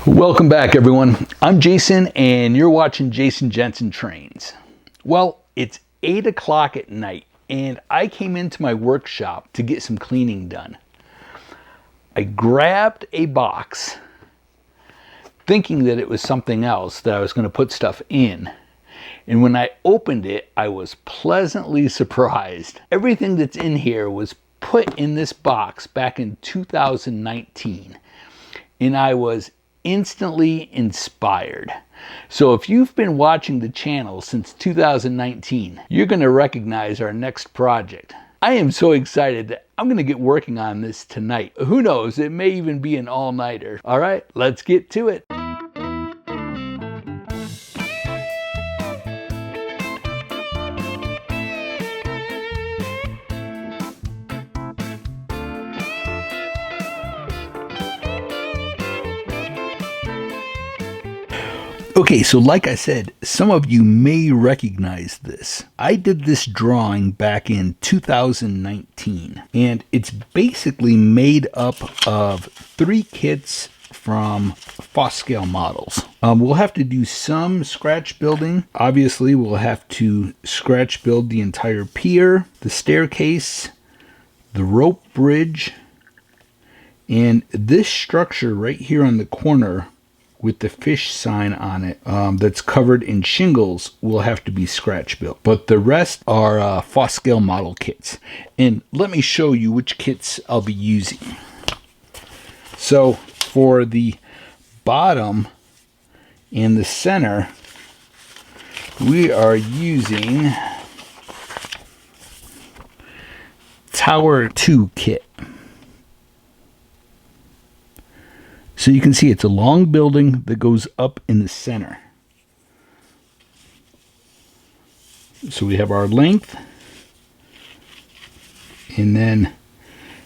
Welcome back, everyone. I'm Jason, and you're watching Jason Jensen Trains. Well, it's 8 o'clock at night, and I came into my workshop to get some cleaning done. I grabbed a box, thinking that it was something else that I was going to put stuff in. And when I opened it, I was pleasantly surprised. Everything that's in here was put in this box back in 2019, and I was instantly inspired. So if you've been watching the channel since 2019, you're going to recognize our next project. I am so excited that I'm going to get working on this tonight. Who knows, it may even be an all-nighter. All right, let's get to it. Okay, so like I said, some of you may recognize this. I did this drawing back in 2019, and it's basically made up of 3 kits from Fosscalemodels. We'll have to do some scratch building. Obviously, we'll have to scratch build the entire pier, the staircase, the rope bridge, and this structure right here on the corner with the fish sign on it that's covered in shingles will have to be scratch built. But the rest are Fosscalemodel kits. And let me show you which kits I'll be using. So for the bottom and the center, we are using Tower 2 kit. So you can see it's a long building that goes up in the center. So we have our length, and then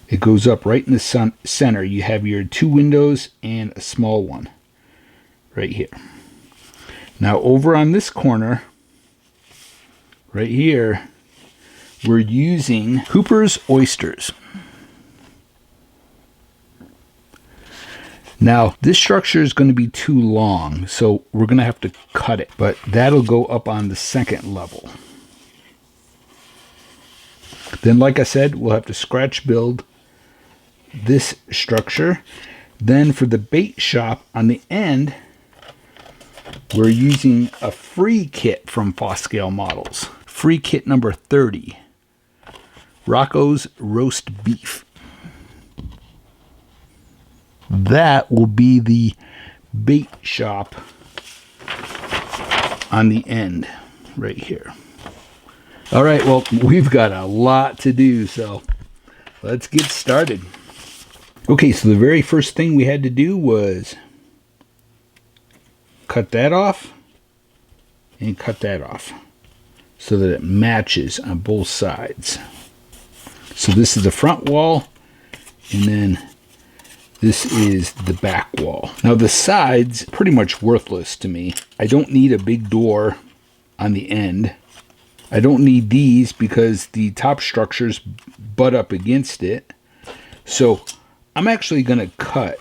it goes up right in the center. You have your 2 windows and a small one right here. Now over on this corner, right here, we're using Cooper's Oysters. Now, this structure is going to be too long, so we're going to have to cut it, but that'll go up on the second level. Then, like I said, we'll have to scratch build this structure. Then for the bait shop on the end, we're using a free kit from Fosscalemodels. Free kit number 30, Rocco's Roast Beef. That will be the bait shop on the end right here. All right, well, we've got a lot to do, so let's get started. Okay, so the very first thing we had to do was cut that off and cut that off so that it matches on both sides. So this is the front wall, and then this is the back wall. Now the sides, pretty much worthless to me. I don't need a big door on the end. I don't need these because the top structures butt up against it. So I'm actually going to cut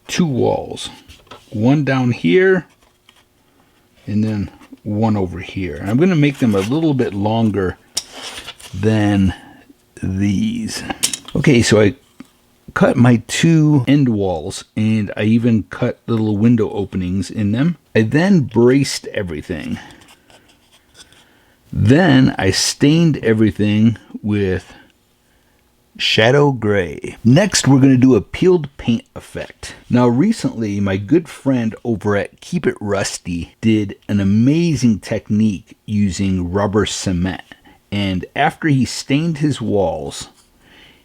2 walls. One down here and then one over here. I'm going to make them a little bit longer than these. Okay, so I cut my 2 end walls, and I even cut little window openings in them. I then braced everything. Then I stained everything with shadow gray. Next, we're going to do a peeled paint effect. Now recently, my good friend over at Keep It Rusty did an amazing technique using rubber cement. And after he stained his walls,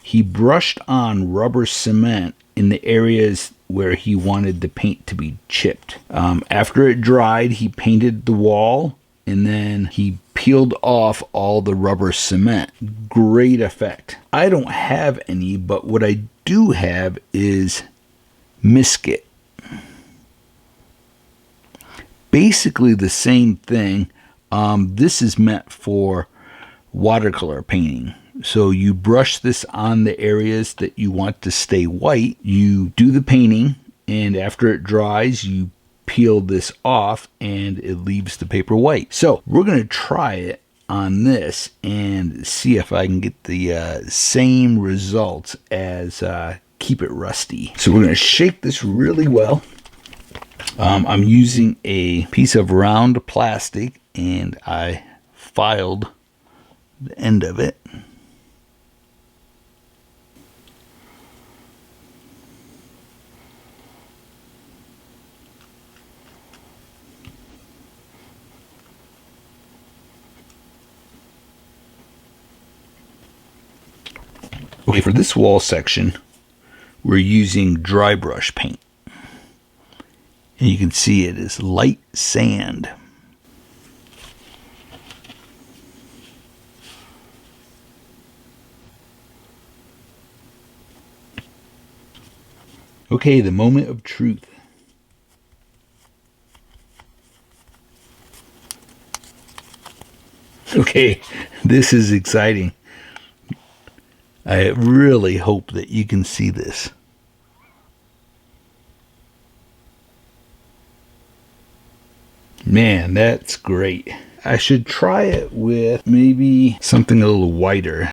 he brushed on rubber cement in the areas where he wanted the paint to be chipped. After it dried, he painted the wall, and then he peeled off all the rubber cement. Great effect. I don't have any, but what I do have is Misket. Basically the same thing. This is meant for watercolor painting. So you brush this on the areas that you want to stay white. You do the painting, and after it dries, you peel this off and it leaves the paper white. So we're going to try it on this and see if I can get the same results as Keep It Rusty. So we're going to shake this really well. I'm using a piece of round plastic and I filed the end of it. Okay, for this wall section, we're using dry brush paint. And you can see it is light sand. Okay, the moment of truth. Okay, this is exciting. I really hope that you can see this. Man, that's great. I should try it with maybe something a little whiter.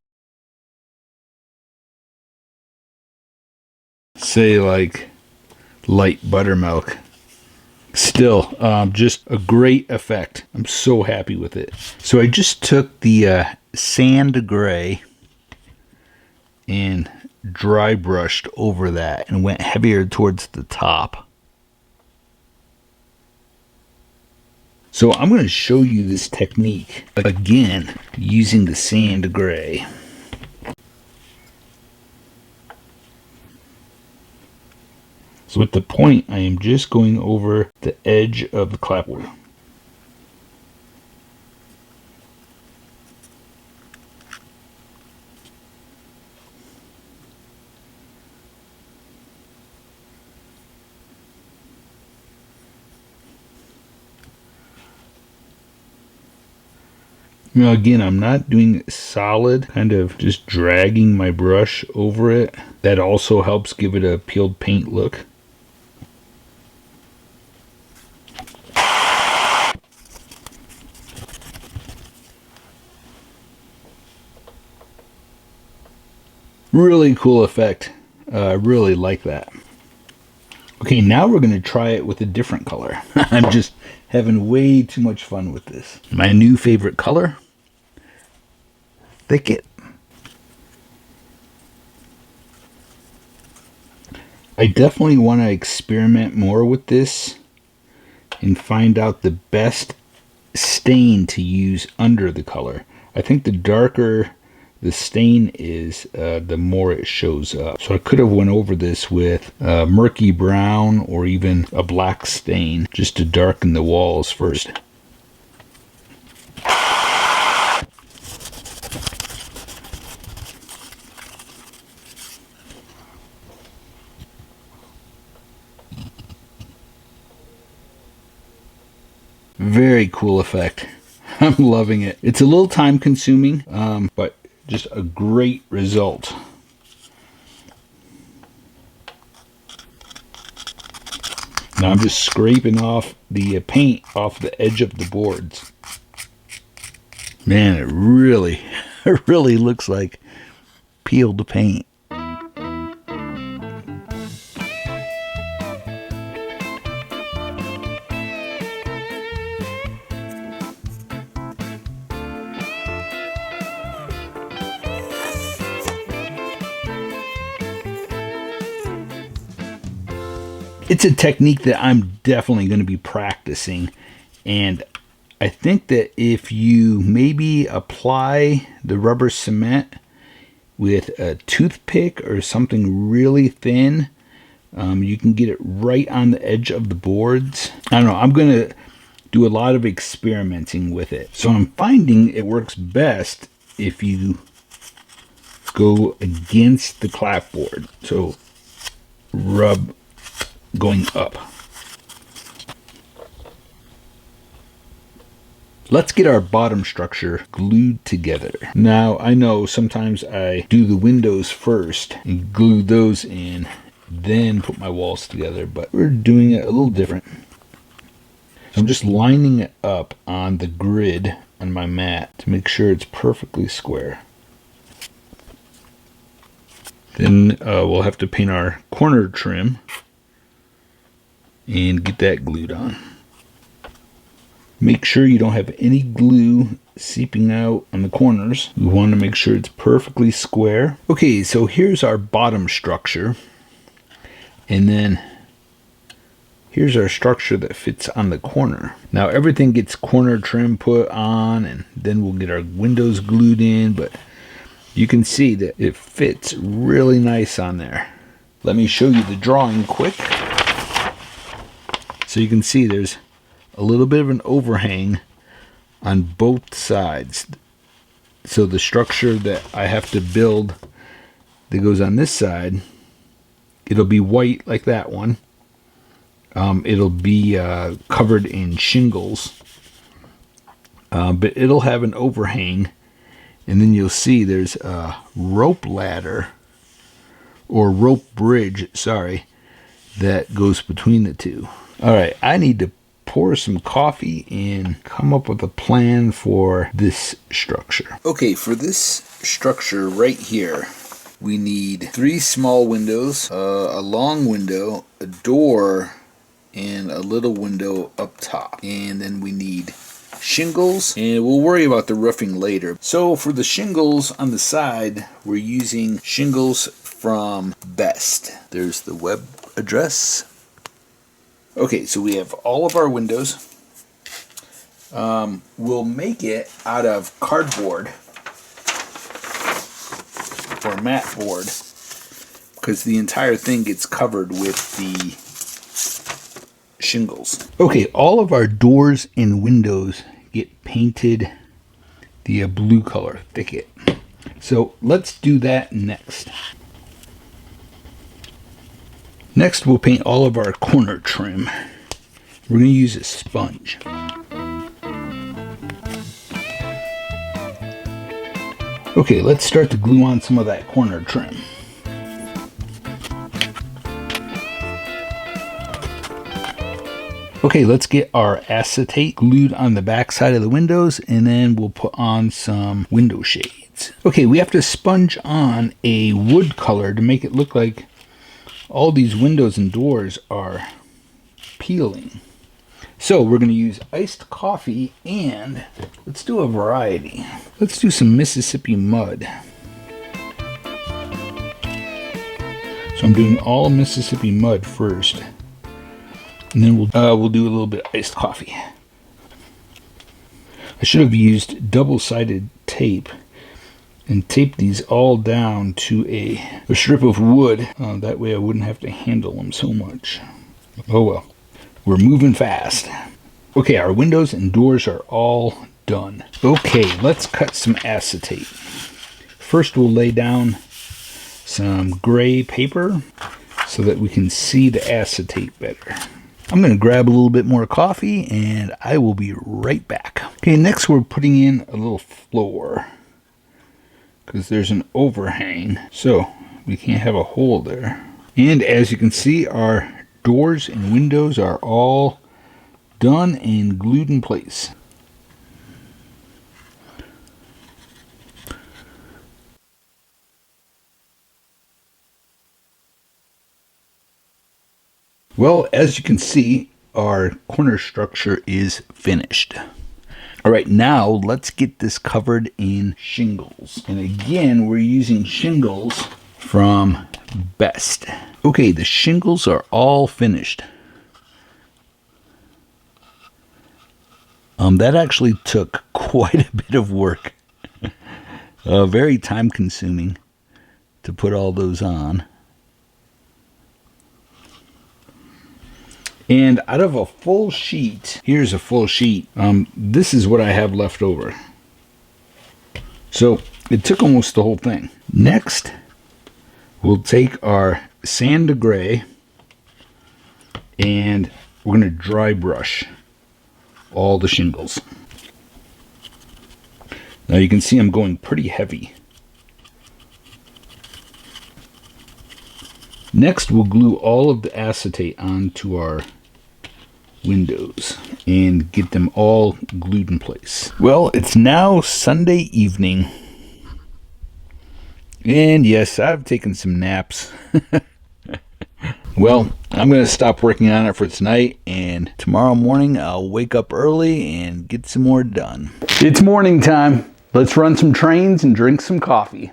Say like light buttermilk. Still, just a great effect. I'm so happy with it. So I just took the sand gray and dry brushed over that and went heavier towards the top. So I'm going to show you this technique again using the sand gray. So with the point, I am just going over the edge of the clapboard. Now again, I'm not doing solid, kind of just dragging my brush over it. That also helps give it a peeled paint look. Really cool effect. I really like that. Okay, now we're going to try it with a different color. I'm just having way too much fun with this. My new favorite color, Thicket. I definitely want to experiment more with this and find out the best stain to use under the color. I think the darker the stain is, the more it shows up. So I could have went over this with murky brown or even a black stain just to darken the walls first. Very cool effect. I'm loving it. It's a little time consuming, but just a great result. Now I'm just scraping off the paint off the edge of the boards. Man, it really, it really looks like peeled paint. It's a technique that I'm definitely going to be practicing, and I think that if you maybe apply the rubber cement with a toothpick or something really thin, you can get it right on the edge of the boards. I don't know, I'm going to do a lot of experimenting with it. So I'm finding it works best if you go against the clapboard. So rub going up. Let's get our bottom structure glued together. Now, I know sometimes I do the windows first and glue those in, then put my walls together, but we're doing it a little different. I'm just lining it up on the grid on my mat to make sure it's perfectly square. Then we'll have to paint our corner trim and get that glued on. Make sure you don't have any glue seeping out on the corners. We want to make sure it's perfectly square. Okay, so here's our bottom structure. And then here's our structure that fits on the corner. Now everything gets corner trim put on, and then we'll get our windows glued in, but you can see that it fits really nice on there. Let me show you the drawing quick. So you can see there's a little bit of an overhang on both sides. So the structure that I have to build that goes on this side, it'll be white like that one. It'll be covered in shingles, but it'll have an overhang, and then you'll see there's a rope ladder, or rope bridge, sorry, that goes between the two. Alright, I need to pour some coffee and come up with a plan for this structure. Okay, for this structure right here, we need 3 small windows, a long window, a door, and a little window up top. And then we need shingles, and we'll worry about the roofing later. So for the shingles on the side, we're using shingles from Best. There's the web address. Okay, so we have all of our windows. We'll make it out of cardboard or mat board, because the entire thing gets covered with the shingles. Okay, all of our doors and windows get painted the blue color thicket. So let's do that next. Next, we'll paint all of our corner trim. We're going to use a sponge. Okay, let's start to glue on some of that corner trim. Okay, let's get our acetate glued on the back side of the windows, and then we'll put on some window shades. Okay, we have to sponge on a wood color to make it look like all these windows and doors are peeling. So we're going to use iced coffee, and let's do a variety. Let's do some Mississippi mud. So I'm doing all Mississippi mud first, and then we'll do a little bit of iced coffee. I should have used double-sided tape and tape these all down to a strip of wood. That way I wouldn't have to handle them so much. Oh well, we're moving fast. Okay, our windows and doors are all done. Okay, let's cut some acetate. First we'll lay down some gray paper so that we can see the acetate better. I'm going to grab a little bit more coffee, and I will be right back. Okay, next we're putting in a little floor, because there's an overhang, so we can't have a hole there. And as you can see, our doors and windows are all done and glued in place. Well, as you can see, our corner structure is finished. All right, now let's get this covered in shingles. And again, we're using shingles from Best. Okay, the shingles are all finished. That actually took quite a bit of work. Very time consuming to put all those on. And out of a full sheet, here's a full sheet, this is what I have left over. So it took almost the whole thing. Next, we'll take our sand gray, and we're going to dry brush all the shingles. Now you can see I'm going pretty heavy. Next, we'll glue all of the acetate onto our windows and get them all glued in place. Well, it's now Sunday evening. And yes, I've taken some naps. Well, I'm going to stop working on it for tonight, and tomorrow morning I'll wake up early and get some more done. It's morning time. Let's run some trains and drink some coffee.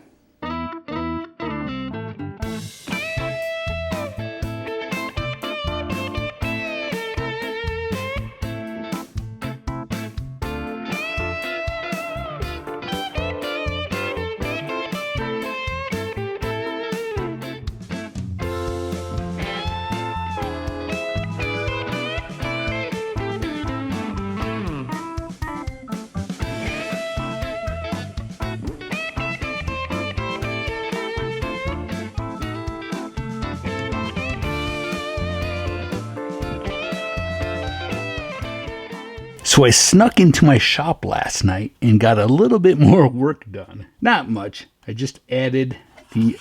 So I snuck into my shop last night and got a little bit more work done. Not much. I just added the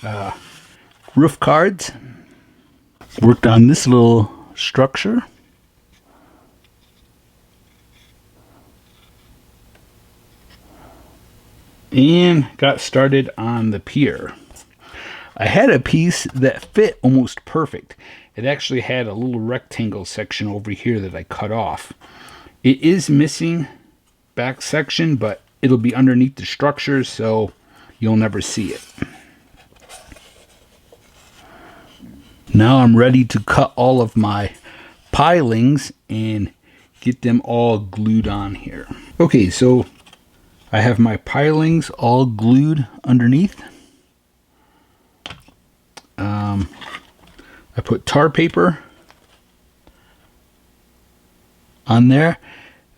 roof cards. Worked on this little structure. And got started on the pier. I had a piece that fit almost perfect. It actually had a little rectangle section over here that I cut off. It is missing back section, but it'll be underneath the structure, so you'll never see it. Now I'm ready to cut all of my pilings and get them all glued on here. Okay, so I have my pilings all glued underneath. I put tar paper on there.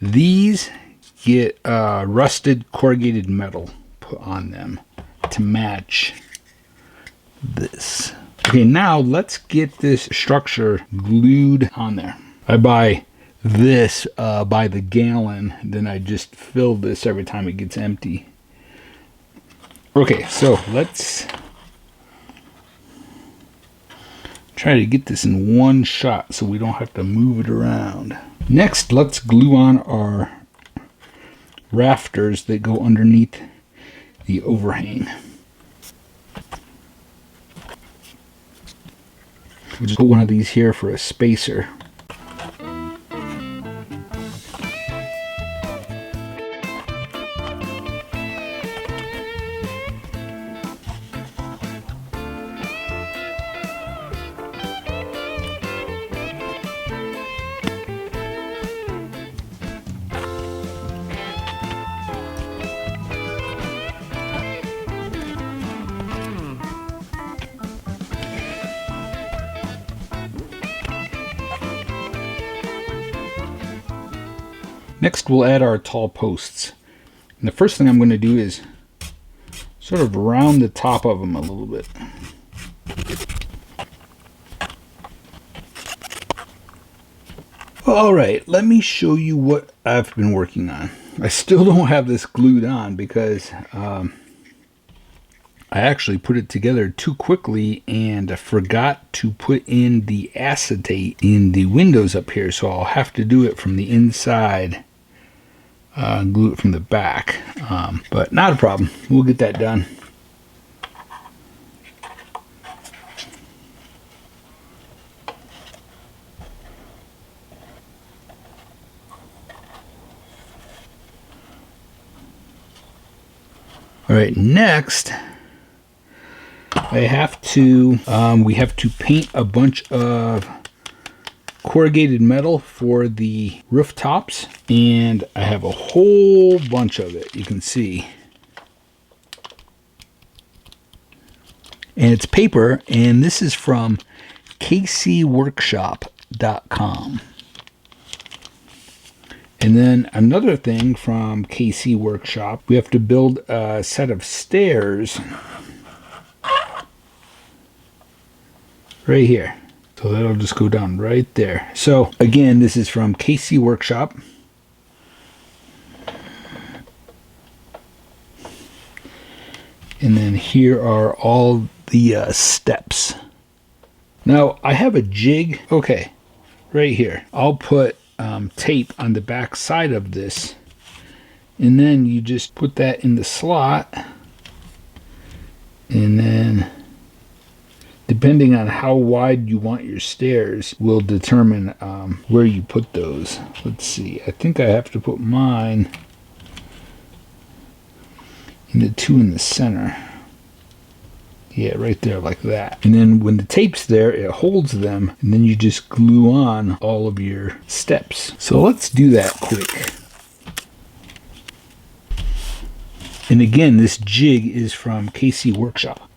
These get rusted corrugated metal put on them to match this. Okay, now let's get this structure glued on there. I buy this by the gallon, then I just fill this every time it gets empty. Okay, so let's try to get this in one shot so we don't have to move it around. Next, let's glue on our rafters that go underneath the overhang. We'll just put one of these here for a spacer. Next, we'll add our tall posts. And the first thing I'm going to do is sort of round the top of them a little bit. Alright, let me show you what I've been working on. I still don't have this glued on because I actually put it together too quickly and I forgot to put in the acetate in the windows up here, so I'll have to do it from the inside. Glue it from the back, but not a problem. We'll get that done. All right, next I have to we have to paint a bunch of corrugated metal for the rooftops, and I have a whole bunch of it, you can see. And it's paper, and this is from kcworkshop.com. And then another thing from KC Workshop, we have to build a set of stairs right here. So that'll just go down right there. So again, this is from KC Workshop. And then here are all the steps. Now I have a jig, okay, right here. I'll put tape on the back side of this, and then you just put that in the slot, and then depending on how wide you want your stairs will determine where you put those. Let's see, I think I have to put mine in the two in the center. Yeah, right there, like that. And then when the tape's there, it holds them, and then you just glue on all of your steps. So let's do that quick. And again, this jig is from KC Workshop.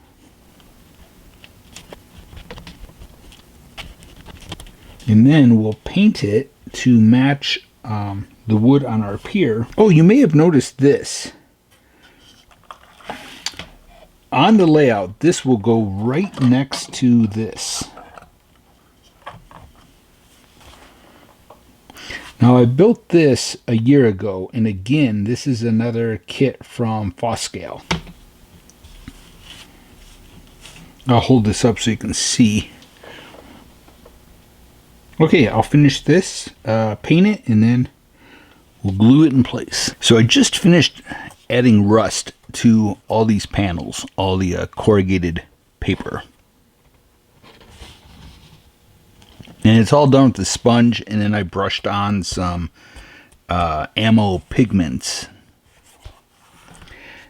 And then we'll paint it to match the wood on our pier. Oh, you may have noticed this. On the layout, this will go right next to this. Now, I built this a year ago, and again, this is another kit from Fosscale. I'll hold this up so you can see. Okay, I'll finish this, paint it, and then we'll glue it in place. So I just finished adding rust to all these panels, all the corrugated paper. And it's all done with the sponge, and then I brushed on some ammo pigments.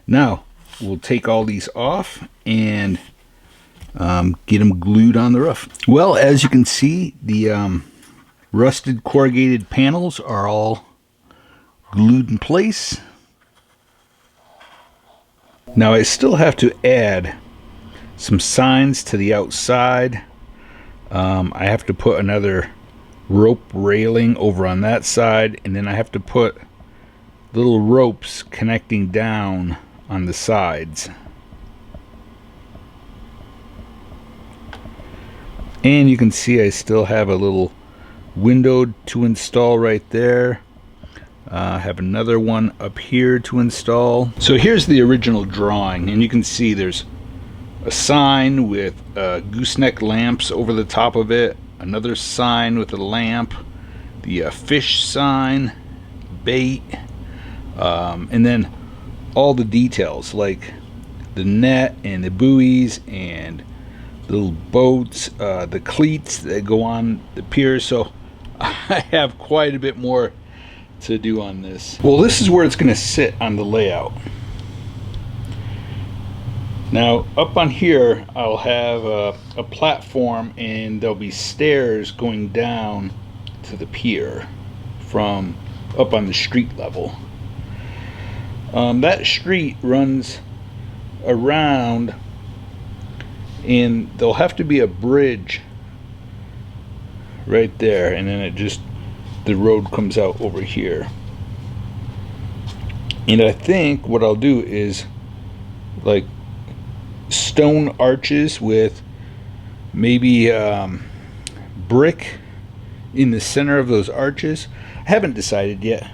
Now, we'll take all these off and get them glued on the roof. Well, as you can see, the rusted corrugated panels are all glued in place. Now I still have to add some signs to the outside. I have to put another rope railing over on that side, and then I have to put little ropes connecting down on the sides. And you can see I still have a little window to install right there. I have another one up here to install. So here's the original drawing, and you can see there's a sign with gooseneck lamps over the top of it, another sign with a lamp, the fish sign, bait, and then all the details like the net and the buoys and little boats, the cleats that go on the pier. So I have quite a bit more to do on this. Well, this is where it's going to sit on the layout. Now up on here I'll have a platform, and there'll be stairs going down to the pier from up on the street level. That street runs around, and there'll have to be a bridge right there, and then the road comes out over here. And I think what I'll do is like stone arches with maybe brick in the center of those arches. I haven't decided yet.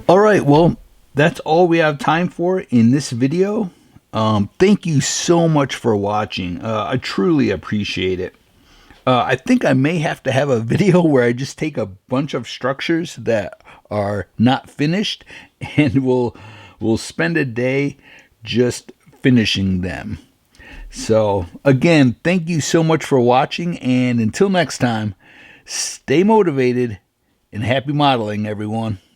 Alright, well, that's all we have time for in this video. Thank you so much for watching. I truly appreciate it. I think I may have to have a video where I just take a bunch of structures that are not finished, and we'll spend a day just finishing them. So again, thank you so much for watching, and until next time, Stay motivated and happy modeling, everyone.